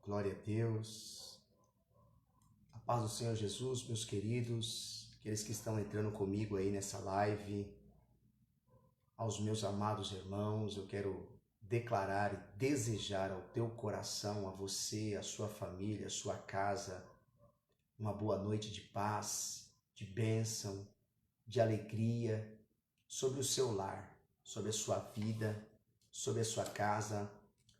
Glória a Deus. A paz do Senhor Jesus, meus queridos, aqueles que estão entrando comigo aí nessa live, aos meus amados irmãos, eu quero declarar e desejar ao teu coração, a você, a sua família, a sua casa, uma boa noite de paz, de bênção, de alegria sobre o seu lar, sobre a sua vida, sobre a sua casa,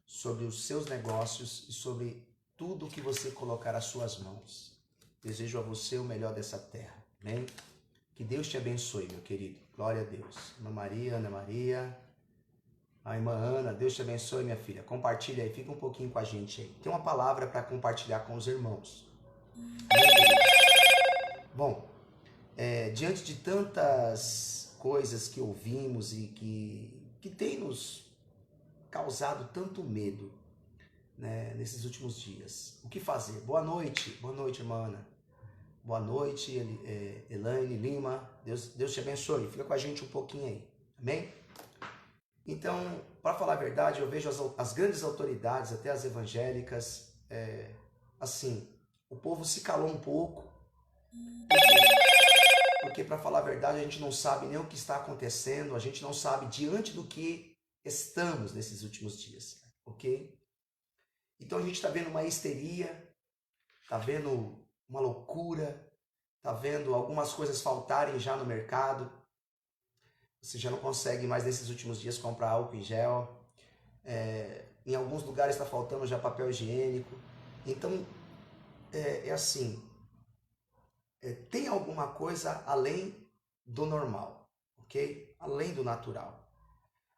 sobre os seus negócios e sobre tudo que você colocar às suas mãos. Desejo a você o melhor dessa terra, amém? Que Deus te abençoe, meu querido. Glória a Deus. Irmã Maria, Ana Maria, a irmã Ana, Deus te abençoe, minha filha. Compartilha aí, fica um pouquinho com a gente aí. Tem uma palavra para compartilhar com os irmãos. Bom, diante de tantas coisas que ouvimos e que tem nos causado tanto medo, né, nesses últimos dias. O que fazer? Boa noite, irmã Ana. Boa noite, Elaine Lima. Deus te abençoe. Fica com a gente um pouquinho aí, amém? Então, para falar a verdade, eu vejo as grandes autoridades, até as evangélicas, assim, o povo se calou um pouco. Porque para falar a verdade, a gente não sabe nem o que está acontecendo, a gente não sabe diante do que estamos nesses últimos dias, ok? Então a gente está vendo uma histeria, está vendo uma loucura, está vendo algumas coisas faltarem já no mercado. Você já não consegue mais nesses últimos dias comprar álcool em gel. Em alguns lugares está faltando já papel higiênico. Então assim, tem alguma coisa além do normal, ok? Além do natural.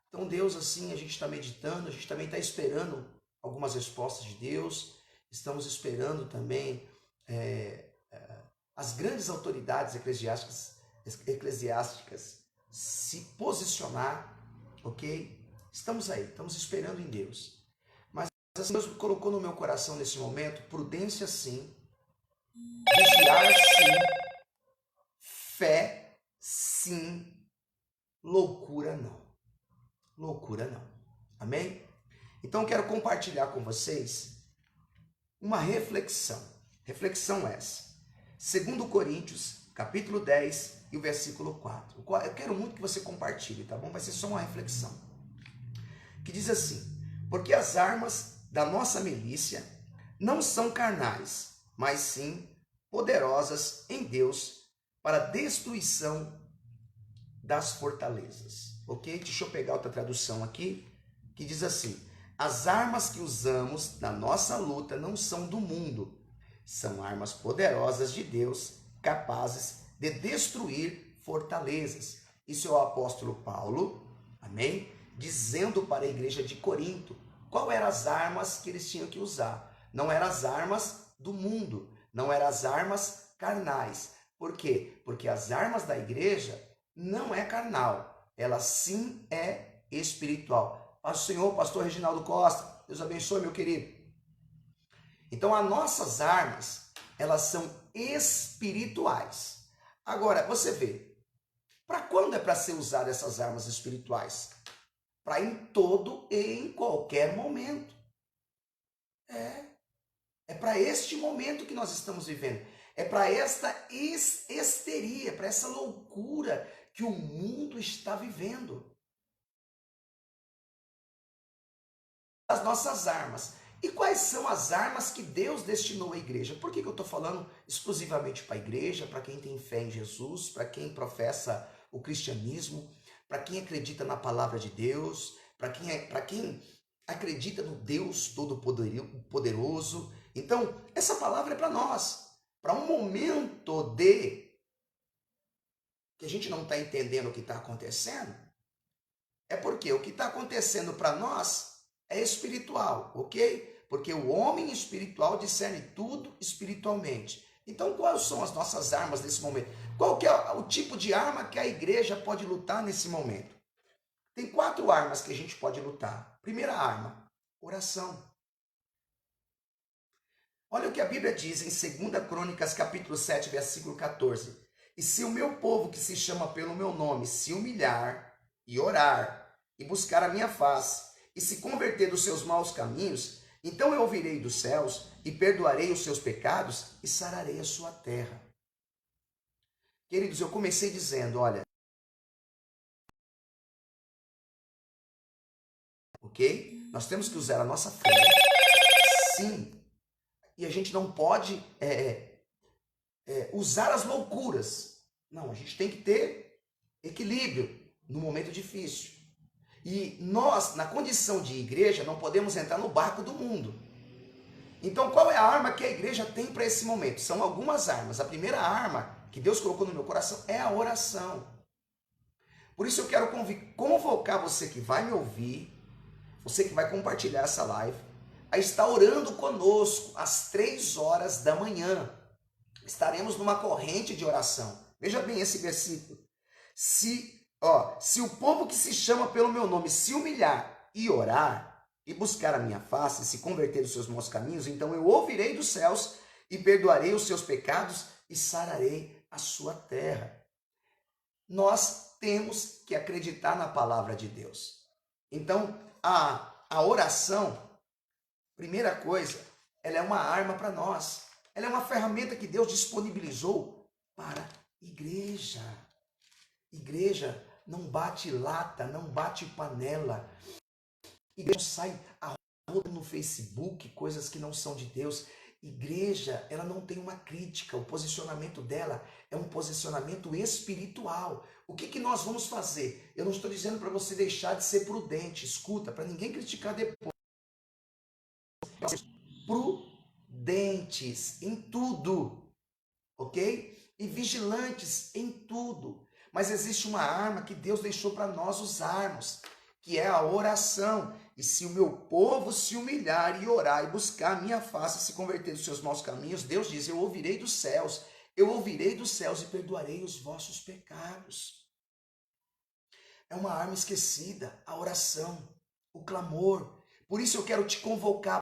Então Deus, assim, a gente está meditando, a gente também está esperando algumas respostas de Deus, estamos esperando também as grandes autoridades eclesiásticas se posicionar, ok? Estamos aí, estamos esperando em Deus. Mas assim, Deus colocou no meu coração nesse momento, prudência sim, vigiar sim, fé sim, loucura não. Loucura não. Amém? Então eu quero compartilhar com vocês uma reflexão. Reflexão essa. 2 Coríntios, capítulo 10 e o versículo 4. Eu quero muito que você compartilhe, tá bom? Vai ser só uma reflexão. Que diz assim: porque as armas da nossa milícia não são carnais, mas sim poderosas em Deus para a destruição das fortalezas. Ok? Deixa eu pegar outra tradução aqui, que diz assim: as armas que usamos na nossa luta não são do mundo, são armas poderosas de Deus, capazes de destruir fortalezas. Isso é o apóstolo Paulo, amém? Dizendo para a igreja de Corinto qual eram as armas que eles tinham que usar. Não eram as armas do mundo, não eram as armas carnais. Por quê? Porque as armas da igreja não é carnal, ela sim é espiritual. Paz do Senhor, pastor Reginaldo Costa, Deus abençoe, meu querido. Então, as nossas armas, elas são espirituais. Agora, você vê, para quando é para ser usada essas armas espirituais? Para em todo e em qualquer momento. É para este momento que nós estamos vivendo. É para esta histeria, para essa loucura que o mundo está vivendo. As nossas armas. E quais são as armas que Deus destinou à igreja? Por que eu estou falando exclusivamente para a igreja, para quem tem fé em Jesus, para quem professa o cristianismo, para quem acredita na palavra de Deus, para quem acredita no Deus Todo-Poderoso? Então, essa palavra é para nós, para um momento que a gente não está entendendo o que está acontecendo. É porque o que está acontecendo para nós é espiritual, ok? Porque o homem espiritual discerne tudo espiritualmente. Então, quais são as nossas armas nesse momento? Qual que é o tipo de arma que a igreja pode lutar nesse momento? Tem 4 armas que a gente pode lutar. Primeira arma, oração. Olha o que a Bíblia diz em 2 Crônicas, capítulo 7, versículo 14. E se o meu povo que se chama pelo meu nome se humilhar e orar e buscar a minha face e se converter dos seus maus caminhos, Então eu ouvirei dos céus e perdoarei os seus pecados e sararei a sua terra. Queridos, eu comecei dizendo, olha, ok? Nós temos que usar a nossa fé, sim, e a gente não pode usar as loucuras. Não, a gente tem que ter equilíbrio no momento difícil. E nós, na condição de igreja, não podemos entrar no barco do mundo. Então, qual é a arma que a igreja tem para esse momento? São algumas armas. A primeira arma que Deus colocou no meu coração é a oração. Por isso eu quero convocar você que vai me ouvir, você que vai compartilhar essa live, a estar orando conosco às 3 horas da manhã. Estaremos numa corrente de oração. Veja bem esse versículo. Se o povo que se chama pelo meu nome se humilhar e orar, e buscar a minha face, e se converter dos seus maus caminhos, então eu ouvirei dos céus e perdoarei os seus pecados e sararei a sua terra. Nós temos que acreditar na palavra de Deus. Então, a oração, primeira coisa, ela é uma arma para nós. Ela é uma ferramenta que Deus disponibilizou para a igreja. Igreja não bate lata, não bate panela. Igreja não sai arrotando no Facebook coisas que não são de Deus. Igreja, ela não tem uma crítica. O posicionamento dela é um posicionamento espiritual. O que nós vamos fazer? Eu não estou dizendo para você deixar de ser prudente. Escuta, para ninguém criticar depois. Prudentes em tudo, ok? E vigilantes em tudo. Mas existe uma arma que Deus deixou para nós usarmos, que é a oração. E se o meu povo se humilhar e orar e buscar a minha face e se converter dos seus maus caminhos, Deus diz, eu ouvirei dos céus e perdoarei os vossos pecados. É uma arma esquecida, a oração, o clamor. Por isso eu quero te convocar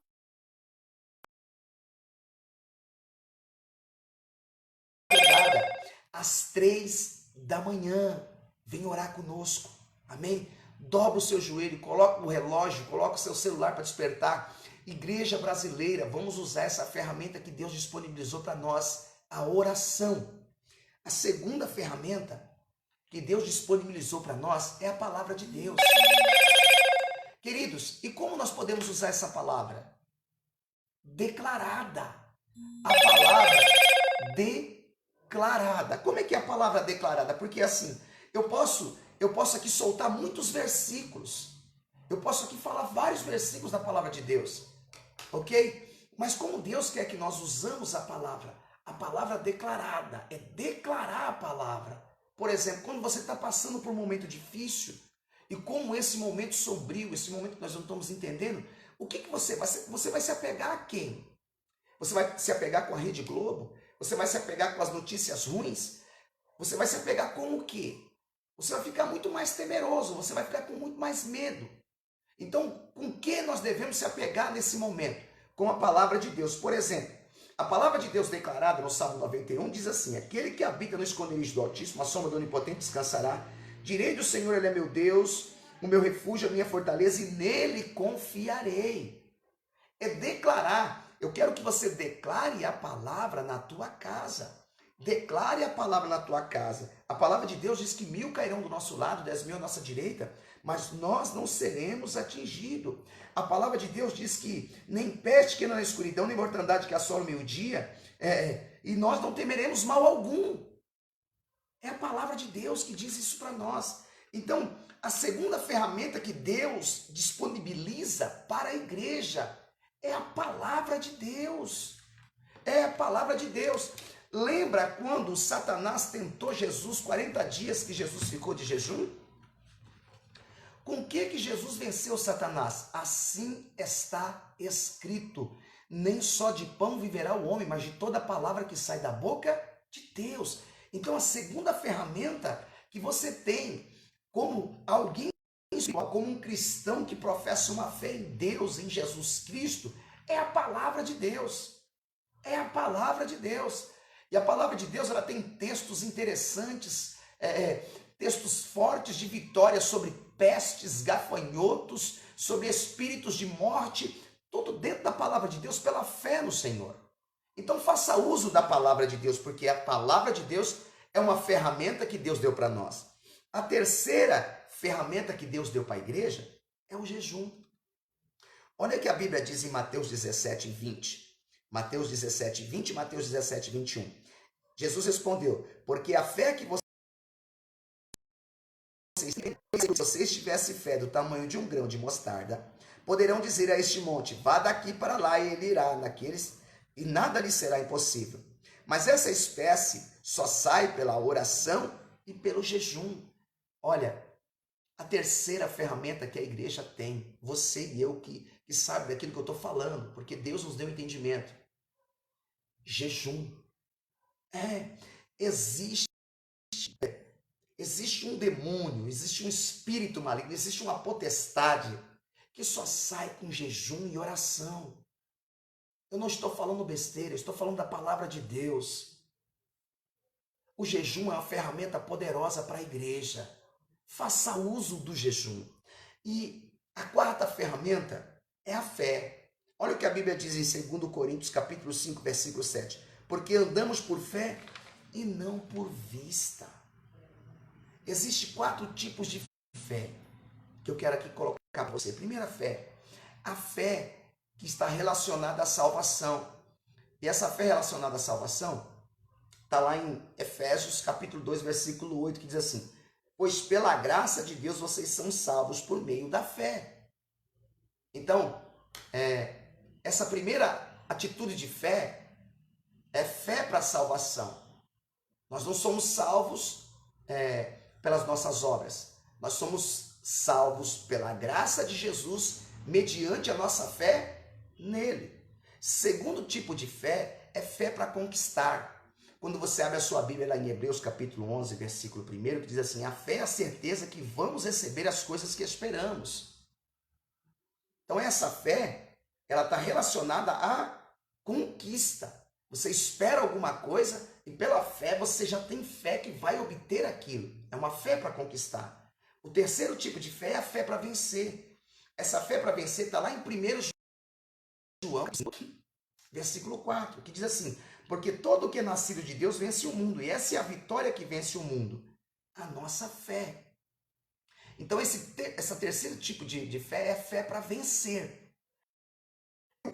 às 3 da manhã, vem orar conosco, amém? Dobra o seu joelho, coloca o relógio, coloca o seu celular para despertar. Igreja brasileira, vamos usar essa ferramenta que Deus disponibilizou para nós, a oração. A segunda ferramenta que Deus disponibilizou para nós é a palavra de Deus. Queridos, e como nós podemos usar essa palavra? Declarada. A palavra declarada. Como é que é a palavra declarada? Porque assim, eu posso aqui soltar muitos versículos. Eu posso aqui falar vários versículos da palavra de Deus. Ok? Mas como Deus quer que nós usamos a palavra declarada, é declarar a palavra. Por exemplo, quando você está passando por um momento difícil, e como esse momento sombrio, esse momento que nós não estamos entendendo, o que você vai se apegar a quem? Você vai se apegar com a Rede Globo? Você vai se apegar com as notícias ruins? Você vai se apegar com o quê? Você vai ficar muito mais temeroso, você vai ficar com muito mais medo. Então, com que nós devemos se apegar nesse momento? Com a palavra de Deus. Por exemplo, a palavra de Deus declarada no Salmo 91 diz assim, aquele que habita no esconderijo do Altíssimo, a sombra do Onipotente descansará. Direi do Senhor, Ele é meu Deus, o meu refúgio, a minha fortaleza, e nele confiarei. É declarar. Eu quero que você declare a palavra na tua casa. Declare a palavra na tua casa. A palavra de Deus diz que 1000 cairão do nosso lado, 10.000 à nossa direita, mas nós não seremos atingidos. A palavra de Deus diz que nem peste que na escuridão, nem mortandade que assola o meio-dia, e nós não temeremos mal algum. É a palavra de Deus que diz isso para nós. Então, a segunda ferramenta que Deus disponibiliza para a igreja é a palavra de Deus. É a palavra de Deus. Lembra quando Satanás tentou Jesus 40 dias que Jesus ficou de jejum? Com que Jesus venceu Satanás? Assim está escrito. Nem só de pão viverá o homem, mas de toda a palavra que sai da boca de Deus. Então a segunda ferramenta que você tem como alguém, como um cristão que professa uma fé em Deus, em Jesus Cristo, é a palavra de Deus. É a palavra de Deus. E a palavra de Deus, ela tem textos interessantes, textos fortes de vitória sobre pestes, gafanhotos, sobre espíritos de morte, tudo dentro da palavra de Deus pela fé no Senhor. Então faça uso da palavra de Deus, porque a palavra de Deus é uma ferramenta que Deus deu para nós. A terceira ferramenta que Deus deu para a igreja é o jejum. Olha o que a Bíblia diz em Mateus 17, 20. Mateus 17, 20 e Mateus 17, 21. Jesus respondeu, porque a fé que se vocês tivessem fé do tamanho de um grão de mostarda, poderão dizer a este monte, vá daqui para lá e ele irá naqueles, e nada lhe será impossível. Mas essa espécie só sai pela oração e pelo jejum. Olha, a terceira ferramenta que a igreja tem, você e eu que sabe daquilo que eu estou falando, porque Deus nos deu entendimento. Jejum. Existe um demônio, existe um espírito maligno, existe uma potestade que só sai com jejum e oração. Eu não estou falando besteira, eu estou falando da palavra de Deus. O jejum é uma ferramenta poderosa para a igreja. Faça uso do jejum. E a quarta ferramenta é a fé. Olha o que a Bíblia diz em 2 Coríntios, capítulo 5, versículo 7. Porque andamos por fé e não por vista. Existem 4 tipos de fé que eu quero aqui colocar para você. Primeira fé, a fé que está relacionada à salvação. E essa fé relacionada à salvação está lá em Efésios capítulo 2, versículo 8, que diz assim, pois pela graça de Deus vocês são salvos por meio da fé. Então, essa primeira atitude de fé é fé para a salvação. Nós não somos salvos pelas nossas obras. Nós somos salvos pela graça de Jesus mediante a nossa fé nele. Segundo tipo de fé é fé para conquistar. Quando você abre a sua Bíblia lá em Hebreus capítulo 11, versículo 1, que diz assim, a fé é a certeza que vamos receber as coisas que esperamos. Então essa fé, ela está relacionada à conquista. Você espera alguma coisa e pela fé você já tem fé que vai obter aquilo. É uma fé para conquistar. O terceiro tipo de fé é a fé para vencer. Essa fé para vencer está lá em 1 João, versículo 4, que diz assim, porque todo o que é nascido de Deus vence o mundo, e essa é a vitória que vence o mundo, a nossa fé. Então esse terceiro tipo de fé é fé para vencer.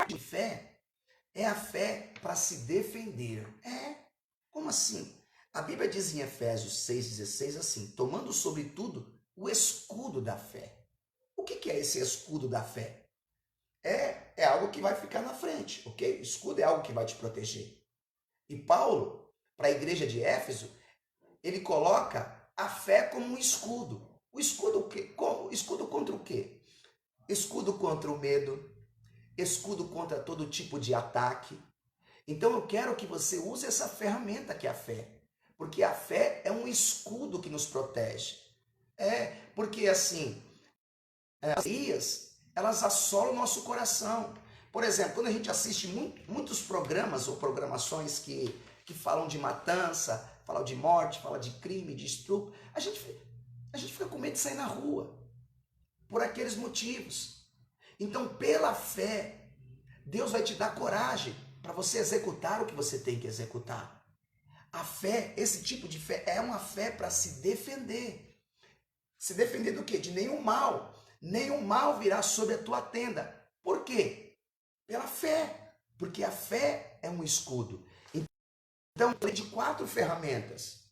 De fé é a fé para se defender. Como assim? A Bíblia diz em Efésios 6,16 assim, tomando sobretudo o escudo da fé. O que é esse escudo da fé? É algo que vai ficar na frente, ok? O escudo é algo que vai te proteger. E Paulo, para a igreja de Éfeso, ele coloca a fé como um escudo. O escudo o quê? Escudo contra o quê? Escudo contra o medo, escudo contra todo tipo de ataque. Então eu quero que você use essa ferramenta que é a fé. Porque a fé é um escudo que nos protege. Porque assim, as ideias, elas assolam o nosso coração. Por exemplo, quando a gente assiste muitos programas ou programações que falam de matança, falam de morte, falam de crime, de estupro, a gente fica com medo de sair na rua por aqueles motivos. Então, pela fé, Deus vai te dar coragem para você executar o que você tem que executar. A fé, esse tipo de fé, é uma fé para se defender. Se defender do quê? De nenhum mal. Nenhum mal virá sobre a tua tenda. Por quê? Pela fé. Porque a fé é um escudo. Então, eu de 4 ferramentas.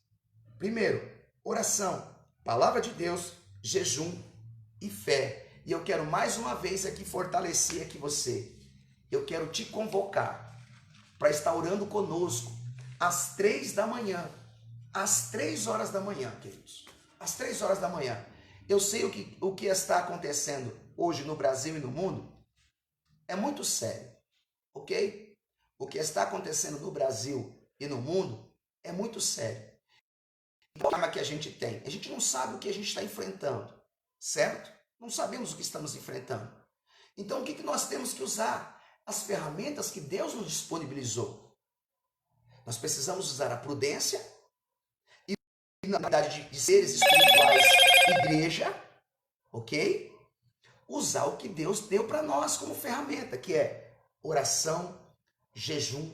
Primeiro, oração, palavra de Deus, jejum e fé. E eu quero mais uma vez aqui fortalecer aqui você. Eu quero te convocar para estar orando conosco às 3 da manhã. Às 3 horas da manhã, queridos. Às 3 horas da manhã. Eu sei o que está acontecendo hoje no Brasil e no mundo é muito sério, ok? O que está acontecendo no Brasil e no mundo é muito sério. O problema que a gente tem, a gente não sabe o que a gente está enfrentando, certo? Não sabemos o que estamos enfrentando. Então, o que nós temos que usar? As ferramentas que Deus nos disponibilizou. Nós precisamos usar a prudência e, na verdade, de seres espirituais, igreja, ok? Usar o que Deus deu para nós como ferramenta, que é oração, jejum,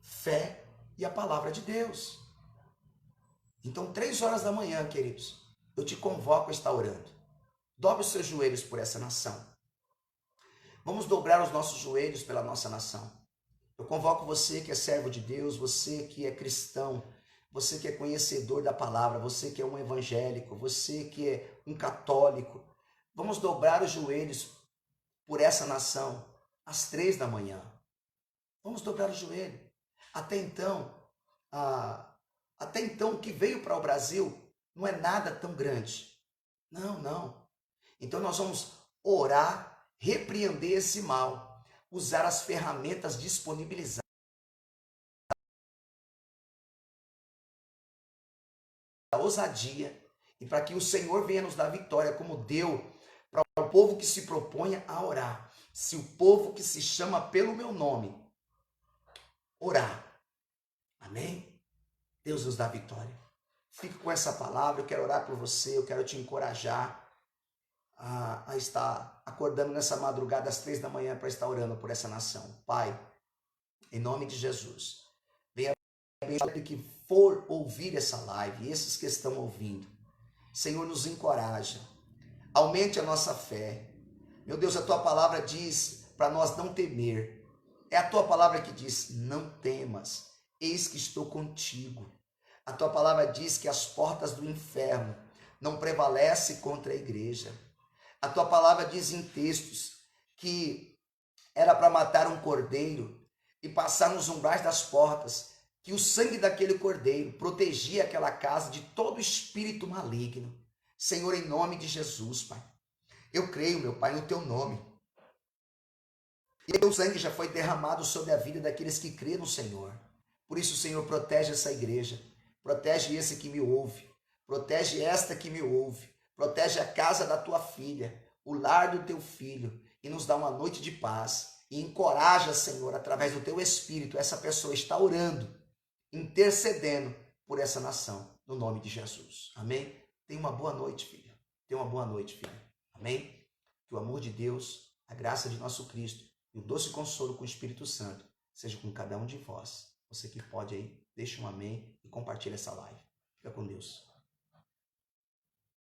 fé e a palavra de Deus. Então, 3 horas da manhã, queridos, eu te convoco a estar orando. Dobre os seus joelhos por essa nação. Vamos dobrar os nossos joelhos pela nossa nação. Eu convoco você que é servo de Deus, você que é cristão, você que é conhecedor da palavra, você que é um evangélico, você que é um católico. Vamos dobrar os joelhos por essa nação às 3 da manhã. Vamos dobrar o joelho. Até então, o que veio para o Brasil não é nada tão grande. Não. Então nós vamos orar, repreender esse mal, usar as ferramentas disponibilizadas, a ousadia, e para que o Senhor venha nos dar vitória, como deu para o povo que se proponha a orar. Se o povo que se chama pelo meu nome orar, amém? Deus nos dá vitória. Fique com essa palavra, eu quero orar por você, eu quero te encorajar a estar acordando nessa madrugada às 3 da manhã para estar orando por essa nação. Pai, em nome de Jesus, venha abençoar que for ouvir essa live, esses que estão ouvindo. Senhor, nos encoraja, aumente a nossa fé. Meu Deus, a tua palavra diz para nós não temer. É a tua palavra que diz, não temas, eis que estou contigo. A tua palavra diz que as portas do inferno não prevalecem contra a igreja. A tua palavra diz em textos que era para matar um cordeiro e passar nos umbrais das portas, que o sangue daquele cordeiro protegia aquela casa de todo espírito maligno. Senhor, em nome de Jesus, Pai, eu creio, meu Pai, no teu nome. E o teu sangue já foi derramado sobre a vida daqueles que crêem no Senhor. Por isso, Senhor, protege essa igreja, protege esse que me ouve, protege esta que me ouve, protege a casa da tua filha, o lar do teu filho, e nos dá uma noite de paz. E encoraja, Senhor, através do teu Espírito, essa pessoa está orando, intercedendo por essa nação, no nome de Jesus. Amém? Tenha uma boa noite, filha. Tenha uma boa noite, filha. Amém? Que o amor de Deus, a graça de nosso Cristo e o doce consolo com o Espírito Santo seja com cada um de vós. Você que pode aí, deixa um amém e compartilha essa live. Fica com Deus.